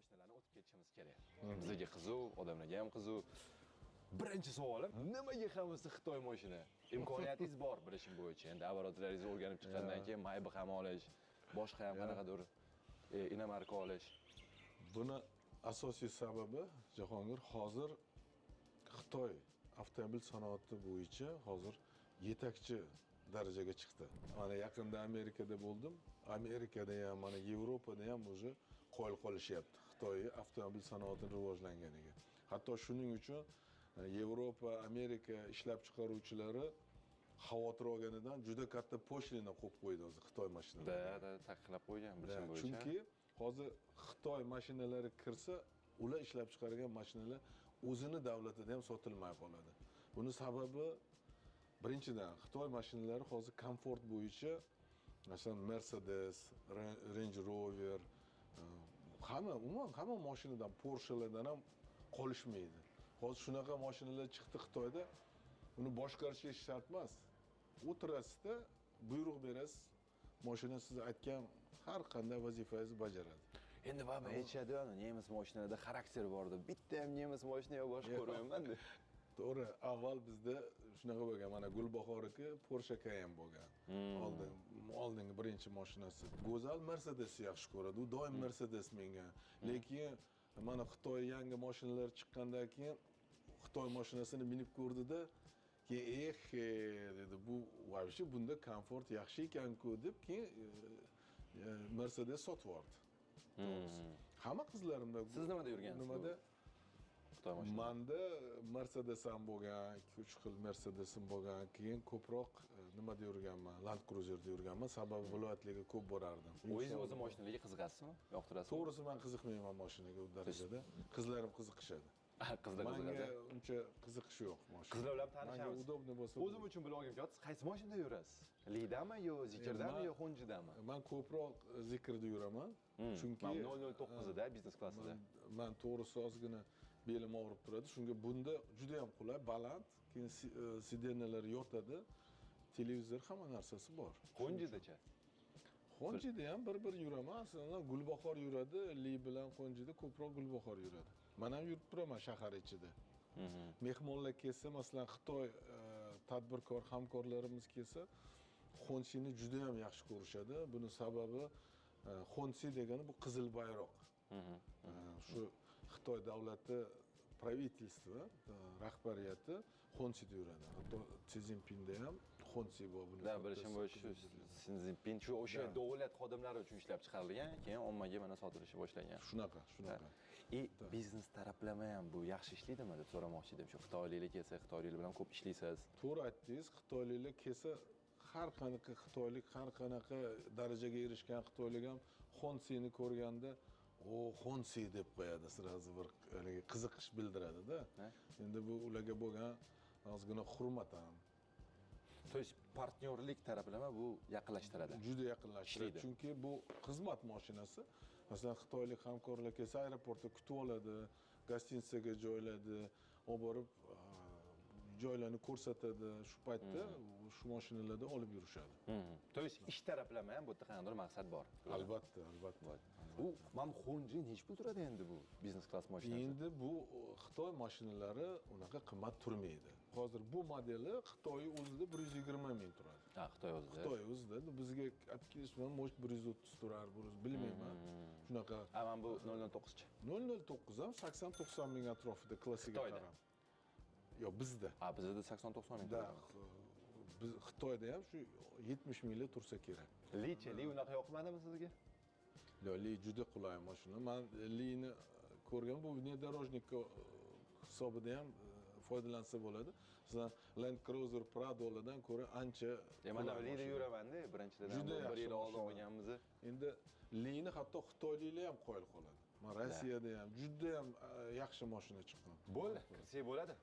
mashinalarni o'tib ketishimiz kerak. Bizga qiziq, odamlarga ham qiziq. Birinchi savolim, nimaga hammasi Xitoy mashina? Imkoniyatingiz bor bilishim bo'yicha. Endi avvalotlaringizni o'rganib chiqqandan keyin Maybach ham olish, boshqa ham qanaqadir inomarka olish. Buni asosiy sababi Jahongir hozir Xitoy avtomobil sanoati bo'yicha hozir yetakchi darajaga chiqdi. Mana yaqinda Amerikada bo'ldim. Amerikada ham, mana Yevropada ham o'zi qo'l qolishyapti Xitoy avtomobil sanoatining rivojlanganiga. Hatto shuning uchun Yevropa, Amerika ishlab chiqaruvchilari xavotir olganidan juda katta poshlina qo'yib qo'ydi o'zi Xitoy mashinalariga. Da, taqiqlab qo'ygan bilishim bo'yicha. Chunki hozir Xitoy mashinalari kirsa, ular ishlab chiqargan mashinalar o'zini davlatida ham sotilmay qoladi. Buni sababi birinchidan Xitoy mashinalari hozir komfort bo'yicha, masalan Mercedes, Range Rover, hamma mashinadan, Porsche'lardan ham qolishmaydi. Hozir shunaqa mashinalar chiqdi Xitoyda, uni boshqarish shart emas. O'tirasizda, buyruq berasiz, mashina siz aytgan har qanday vazifangizni bajaradi. Endi baba aytishadi, nemis mashinalarida xarakter bor deb. Bitta ham nemis mashina yo'q, boshqa ko'rmayman-da. To'g'ri, avval bizda shunaqa bo'lgan. Mana Gulbahorniki Porsche Cayenne bo'lgan. Oldingi birinchi mashinasi. Go'zal Mercedes yaxshi ko'radi. U doim Mercedes mingan. Lekin mana Xitoy yangi mashinalar chiqqandan keyin Xitoy mashinasini minib ko'rdi-da, keyin dedi, bu вообще bunda komfort yaxshi ekan-ku deb keyin Mercedes sotib oldi. Hamma qizlarimda. Siz nimada yurgansiz? Nimada? Xitoy mashinasi. Menda Mercedes ham bo'lgan, 2-3 xil Mercedesim bo'lgan. Keyin ko'proq nimada yurganman? Land Cruiser'da yurganman, sababi viloyatlarga ko'p borardim. O'zi mashinalarga qiziqasizmi? Yoqtirasizmi? To'g'risi men qiziqmayman mashinaga u darajada. Qizlarim qiziqishadi. Qizlar qiziqadi. Menga uncha qiziqish yo'q mashina. Qizlar bilan tanishamiz. Menga udobni bo'lsa. O'zim uchun bilmoqim keladi. Qaysi mashinada yurasiz? Lidami yo Zikr'dami yo Honjidami? Men ko'proq Zikr'da yuraman. Chunki 009 da biznes klassida. Men to'g'risi ozgina belim og'rib turadi. Shunga bunda juda ham qulay, baland, keyin sidenalar yotadi. Televizor, hamma narsasi bor. Honjidacha. Honjida ham bir yuraman. Aslida Gulbahor yuradi, Li bilan Honjida ko'proq Gulbahor yuradi. Men ham yurib turaman shahar ichida. Mehmonlar kelsa, masalan Xitoy tadbirkor hamkorlarimiz kelsa, Honjini juda ham yaxshi ko'rishadi. Buning sababi Honsi degani bu qizil bayroq. Shu Xitoy davlati правительство, rahbariyati Honsida yuradi. Hatto Si Zinpinda ham Honsi bor buni. Da bilishim bo'yicha Si Zinpin shu o'sha davlat xodimlari uchun ishlab chiqarilgan, keyin ommaga mana sotilishi boshlangan. Shunaqa. Biznes taraflama ham bu yaxshi ishlaydimi deb so'ramoqchi edim. Shu Xitoyliklar kelsa, Xitoyliklar bilan ko'p ishlaysiz. To'g'ri aytdingiz, Xitoyliklar kelsa, har qanaqa Xitoylik, har qanaqa darajaga erishgan Xitoylik ham Honsini ko'rganda Honsi deb qo'yadi, sirazi bir qiziqish bildiradi-da. Endi bu ularga bo'lgan ozgina hurmat ham. То есть partnyorlik taraflama bu yaqinlashtiradi. Juda yaqinlashtiradi. Chunki bu xizmat mashinasi. Masalan, Xitoylik hamkorlar kelsa, aeroportda kutib oladi, gostinitsaga joylaydi, olib borib joylarni ko'rsatadi. Shu paytda shu mashinalarda olib yurishadi. То есть ish taraflama ham bu yerda qanaqadir maqsad bor. Albatta. Bu mana Honji nech pul turadi endi bu biznes klass mashinasi? Endi bu Xitoy mashinalari unaqa qimmat turmaydi. Hozir bu modeli Xitoy o'zida 120 ming turadi. Xitoy o'zida. Xitoy o'zida bizga olib kelish bilan может 130 turar, bilmayman. Shunaqa. Mana bu 009chi. 009 ham 80-90 ming atrofida klassika qarab. Yo'q, bizda. Bizda 80-90 ming. Da. Biz Xitoyda ham shu 70 minglar tursa kerak. Li unaqa yoqmadimi sizga? Yo'q, Li juda qulay mashina. Men Li'ni ko'rgan, bu внедорожник hisobida ham foydalansa bo'ladi. Sizlar Land Cruiser Prado'lardan ko'ra ancha. Mana Li'da yuraman-da, birinchidan 1 yil oldin olganmiz. Endi Li'ni hatto Xitoyliklar ham qo'yil qoladi. Men Rossiyada ham juda ham yaxshi mashina chiqqan. Bo'ldi, kirsak bo'ladi.